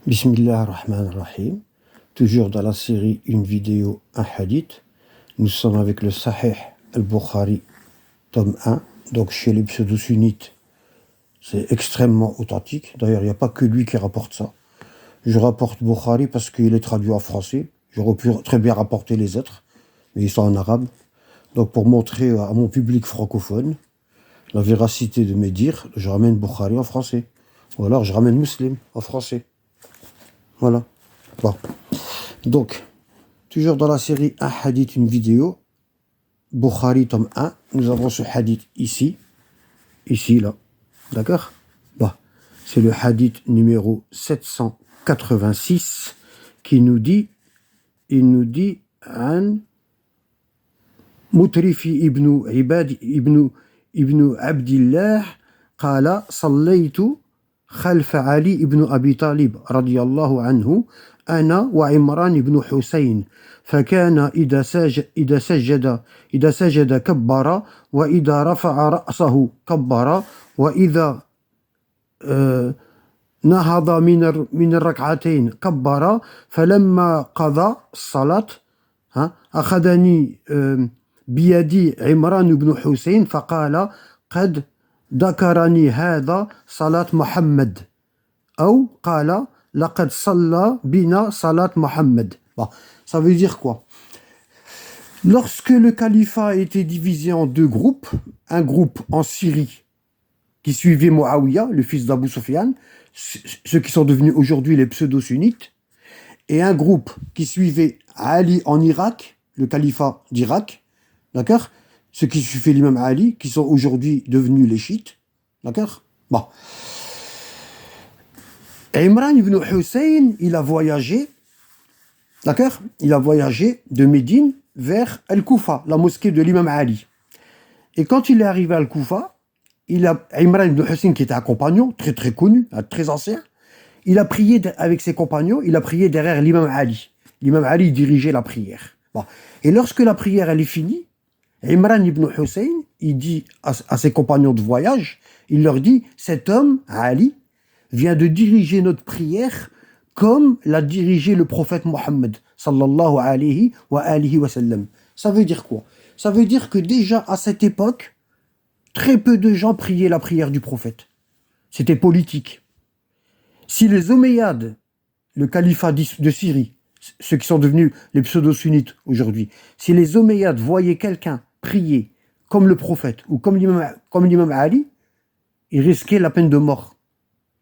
Bismillah ar-Rahman ar-Rahim. Toujours dans la série Une vidéo, un hadith. Nous sommes avec le Sahih al-Bukhari, tome 1. Donc chez les pseudo-sunnites, c'est extrêmement authentique. D'ailleurs, il n'y a pas que lui qui rapporte ça. Je rapporte Bukhari parce qu'il est traduit en français. J'aurais pu très bien rapporter les autres, mais ils sont en arabe. Donc pour montrer à mon public francophone la véracité de mes dires, je ramène Bukhari en français. Ou alors je ramène Muslim en français. Voilà. Bon. Donc, toujours dans la série Un hadith, une vidéo, Bukhari, tome 1, nous avons ce hadith ici, là. D'accord? Bon. C'est le hadith numéro 786 qui nous dit, An Mutrifi ibn Ibad ibn Abdillah قال صليت خلف علي بن أبي طالب رضي الله عنه أنا وعمران بن حسين فكان إذا سجد كبر وإذا رفع رأسه كبر وإذا نهض من الركعتين كبر فلما قضى الصلاة أخذني بيدي عمران بن حسين فقال قد ذكرني هذا صلاة محمد أو قال لقد صلى بنا صلاة محمد. Bon, ça veut dire quoi? Lorsque le califat a été divisé en deux groupes, un groupe en Syrie qui suivait Muawiyah, le fils d'Abu Sufyan, ceux qui sont devenus aujourd'hui les pseudo-sunnites, et un groupe qui suivait Ali en Irak, le califat d'Irak, d'accord? Ceux qui suivaient l'imam Ali, qui sont aujourd'hui devenus les chiites. D'accord? Bon. Imran ibn Hussein, il a voyagé, d'accord? Il a voyagé de Médine vers Al-Koufa, la mosquée de l'imam Ali. Et quand il est arrivé à Al-Koufa, Imran ibn Hussein, qui était un compagnon, très très connu, très ancien, il a prié avec ses compagnons, il a prié derrière l'imam Ali. L'imam Ali dirigeait la prière. Bon. Et lorsque la prière elle est finie, Imran ibn Hussein, il dit à ses compagnons de voyage, il leur dit, cet homme, Ali, vient de diriger notre prière comme l'a dirigé le prophète Mohammed, sallallahu alayhi wa sallam. Ça veut dire quoi? Ça veut dire que déjà à cette époque, très peu de gens priaient la prière du prophète. C'était politique. Si les Omeyyades, le califat de Syrie, ceux qui sont devenus les pseudo-sunnites aujourd'hui, si les Omeyyades voyaient quelqu'un prier comme le prophète ou comme l'imam Ali, il risquait la peine de mort.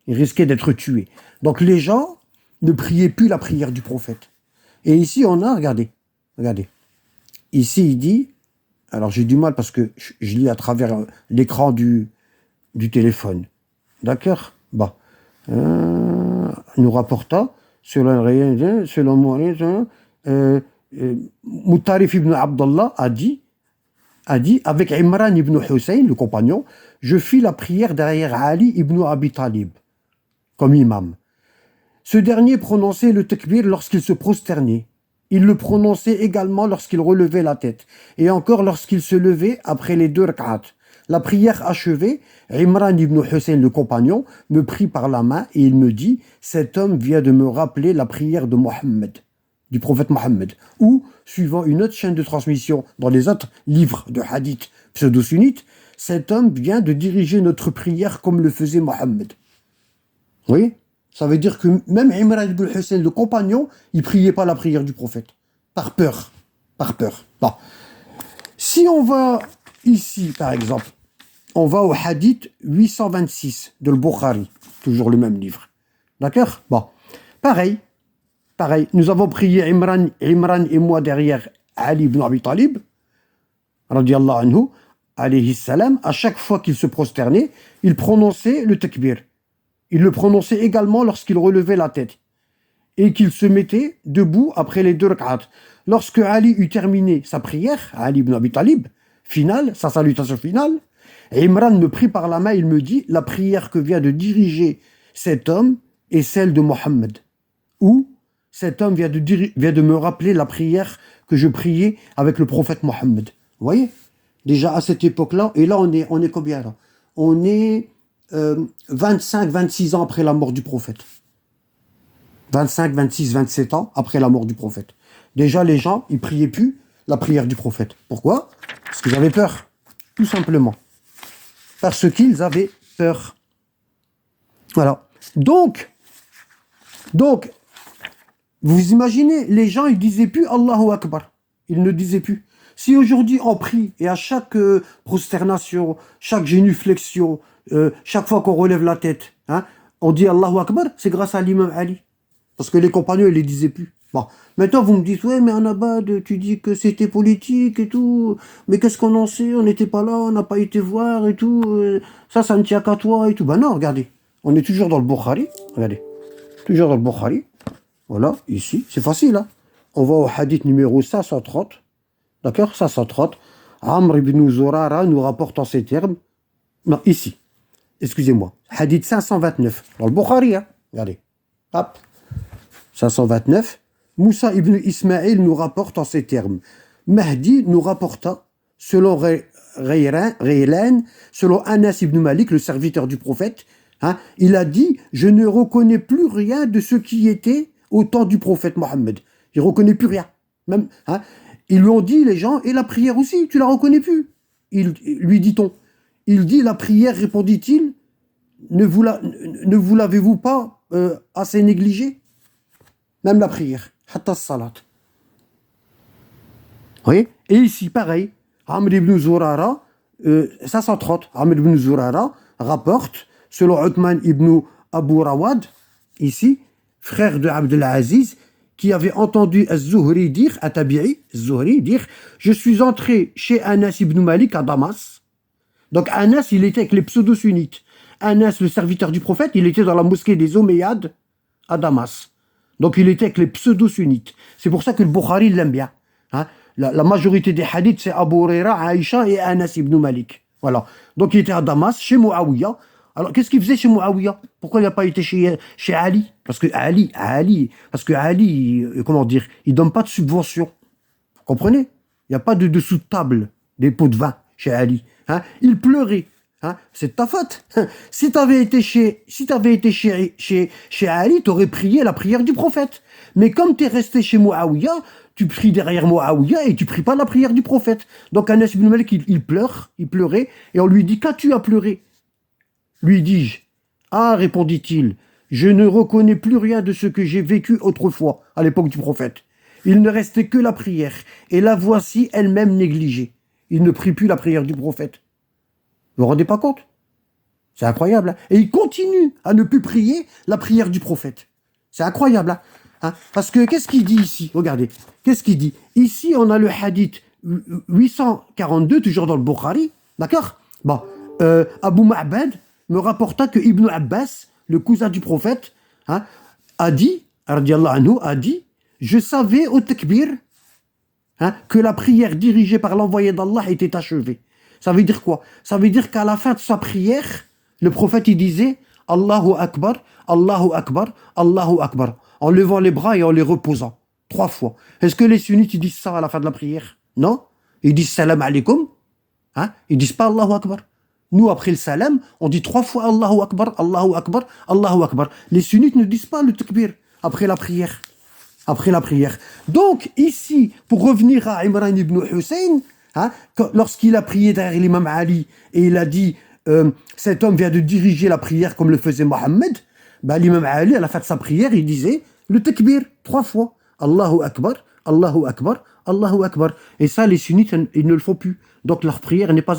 Il risquait d'être tué. Donc les gens ne priaient plus la prière du prophète. Et ici on a, regardez. Ici il dit, alors j'ai du mal parce que je lis à travers l'écran du téléphone. D'accord? Bah. Nous rapporta, selon moi, Mutarif ibn Abdallah a dit, avec Imran ibn Hussein, le compagnon, je fis la prière derrière Ali ibn Abi Talib, comme imam. Ce dernier prononçait le takbir lorsqu'il se prosternait. Il le prononçait également lorsqu'il relevait la tête, et encore lorsqu'il se levait après les deux rak'at. La prière achevée, Imran ibn Hussein, le compagnon, me prit par la main et il me dit, cet homme vient de me rappeler la prière de Mohammed, du prophète Mohammed, ou, suivant une autre chaîne de transmission dans les autres livres de hadith pseudo-sunnites, cet homme vient de diriger notre prière comme le faisait Mohammed. Oui, ça veut dire que même Imran ibn Hussein, le compagnon, il priait pas la prière du prophète, par peur. Bon. Si on va ici, par exemple, on va au hadith 826 de Bukhari, toujours le même livre. D'accord? Bon, pareil, nous avons prié Imran et moi derrière Ali ibn Abi Talib, radiallahu anhu, alayhi salam, à chaque fois qu'il se prosternait, il prononçait le takbir. Il le prononçait également lorsqu'il relevait la tête et qu'il se mettait debout après les deux rak'at. Lorsque Ali eut terminé sa prière, Ali ibn Abi Talib, sa salutation finale, Imran me prit par la main, il me dit, la prière que vient de diriger cet homme est celle de Mohammed. Ou, cet homme vient de me rappeler la prière que je priais avec le prophète Mohammed. Vous voyez? Déjà à cette époque-là, et là on est combien là? On est 25-26 ans après la mort du prophète. 25, 26, 27 ans après la mort du prophète. Déjà, les gens, ils priaient plus la prière du prophète. Pourquoi? Parce qu'ils avaient peur, tout simplement. Parce qu'ils avaient peur. Voilà. Donc, vous imaginez, les gens, ils disaient plus Allahu Akbar. Ils ne disaient plus. Si aujourd'hui on prie, et à chaque prosternation, chaque génuflexion, chaque fois qu'on relève la tête, hein, on dit Allahu Akbar, c'est grâce à l'imam Ali. Parce que les compagnons, ils ne les disaient plus. Bon, maintenant vous me dites, ouais, mais Anabad, tu dis que c'était politique et tout, mais qu'est-ce qu'on en sait? On n'était pas là, on n'a pas été voir et tout, ça ne tient qu'à toi et tout. Ben non, regardez, on est toujours dans le Bukhari, regardez, toujours dans le Bukhari, voilà, ici, c'est facile, hein. On va au hadith numéro 530, d'accord, 530, Amr ibn Zurara nous rapporte en ces termes, non, ici, excusez-moi, hadith 529, dans le Bukhari, hein, regardez, hop, 529, Moussa ibn Ismaïl nous rapporte en ces termes. Mahdi nous rapporta, selon Raylan, selon Anas ibn Malik, le serviteur du prophète, hein, il a dit « Je ne reconnais plus rien de ce qui était au temps du prophète Mohammed. » Il ne reconnaît plus rien. Même, hein, ils lui ont dit, les gens, et la prière aussi, tu la reconnais plus. Lui dit-on. Il dit « La prière, répondit-il, ne vous l'avez-vous pas assez négligée ?» Même la prière. Hatta salat. Vous voyez? Et ici, pareil. Amr ibn Zurara, 530, Amr ibn Zurara rapporte, selon Uthman ibn Abu Rawad, ici, frère de Abdelaziz, qui avait entendu Az-Zuhri dire, à Tabi'i, Az-Zuhri dire, je suis entré chez Anas ibn Malik à Damas. Donc Anas, il était avec les pseudo-sunnites. Anas, le serviteur du prophète, il était dans la mosquée des Omeyyades à Damas. Donc il était avec les pseudo-sunnites. C'est pour ça que le Bukhari l'aime bien. Hein, la majorité des hadiths, c'est Abu Huraira, Aïcha et Anas ibn Malik. Voilà. Donc il était à Damas, chez Muawiyah. Alors qu'est-ce qu'il faisait chez Muawiyah? Pourquoi il n'a pas été chez Ali? Parce que Ali, comment dire, il donne pas de subvention. Vous comprenez? Il n'y a pas de sous-table, des pots de vin chez Ali. Hein, il pleurait. Hein, c'est de ta faute. Si tu avais été chez Ali, tu aurais prié la prière du prophète. Mais comme tu es resté chez Muawiyah, tu pries derrière Muawiyah et tu pries pas la prière du prophète. Donc Anas ibn Malik, il pleurait, et on lui dit, qu'as-tu à pleurer? Lui dis-je. Ah, répondit-il, je ne reconnais plus rien de ce que j'ai vécu autrefois, à l'époque du prophète. Il ne restait que la prière, et la voici elle-même négligée. Il ne prie plus la prière du prophète. Vous vous rendez pas compte? C'est incroyable. Hein, et il continue à ne plus prier la prière du prophète. C'est incroyable. Hein, hein, parce que qu'est-ce qu'il dit ici? Regardez. Qu'est-ce qu'il dit? Ici, on a le hadith 842, toujours dans le Bukhari. D'accord? Bon. Abu Ma'bad me rapporta que Ibn Abbas, le cousin du prophète, hein, a dit, radiallahu anhu, a dit, je savais au takbir, hein, que la prière dirigée par l'envoyé d'Allah était achevée. Ça veut dire quoi? Ça veut dire qu'à la fin de sa prière, le prophète il disait Allahu Akbar, Allahu Akbar, Allahu Akbar, en levant les bras et en les reposant 3 fois. Est-ce que les sunnites ils disent ça à la fin de la prière? Non. Ils disent salam alaikum. Hein? Ils disent pas Allahu Akbar. Nous, après le salam, on dit 3 fois Allahu Akbar, Allahu Akbar, Allahu Akbar. Les sunnites ne disent pas le takbir après la prière. Après la prière. Donc, ici, pour revenir à Imran ibn Hussein, hein, lorsqu'il a prié derrière l'imam Ali et il a dit cet homme vient de diriger la prière comme le faisait Mohammed, ben, l'imam Ali, à la fin de sa prière, il disait le takbir 3 fois. Allahu Akbar, Allahu Akbar, Allahu Akbar. Et ça, les sunnites, ils ne le font plus. Donc leur prière n'est pas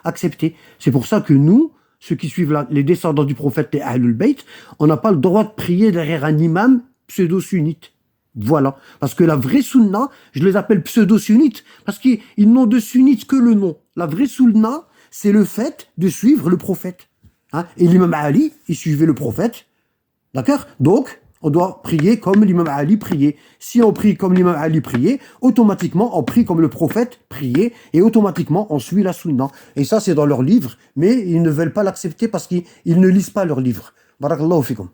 acceptée. C'est pour ça que nous, ceux qui suivent les descendants du prophète, les Ahlul Bayt, on n'a pas le droit de prier derrière un imam pseudo-sunnite. Voilà. Parce que la vraie sunna, je les appelle pseudo-sunnites, parce qu'ils n'ont de sunnite que le nom. La vraie sunna, c'est le fait de suivre le prophète. Hein? Et l'imam Ali, il suivait le prophète. D'accord? Donc, on doit prier comme l'imam Ali priait. Si on prie comme l'imam Ali priait, automatiquement, on prie comme le prophète priait, et automatiquement, on suit la sunna. Et ça, c'est dans leur livre, mais ils ne veulent pas l'accepter parce qu'ils ne lisent pas leur livre. Barakallahu fikum.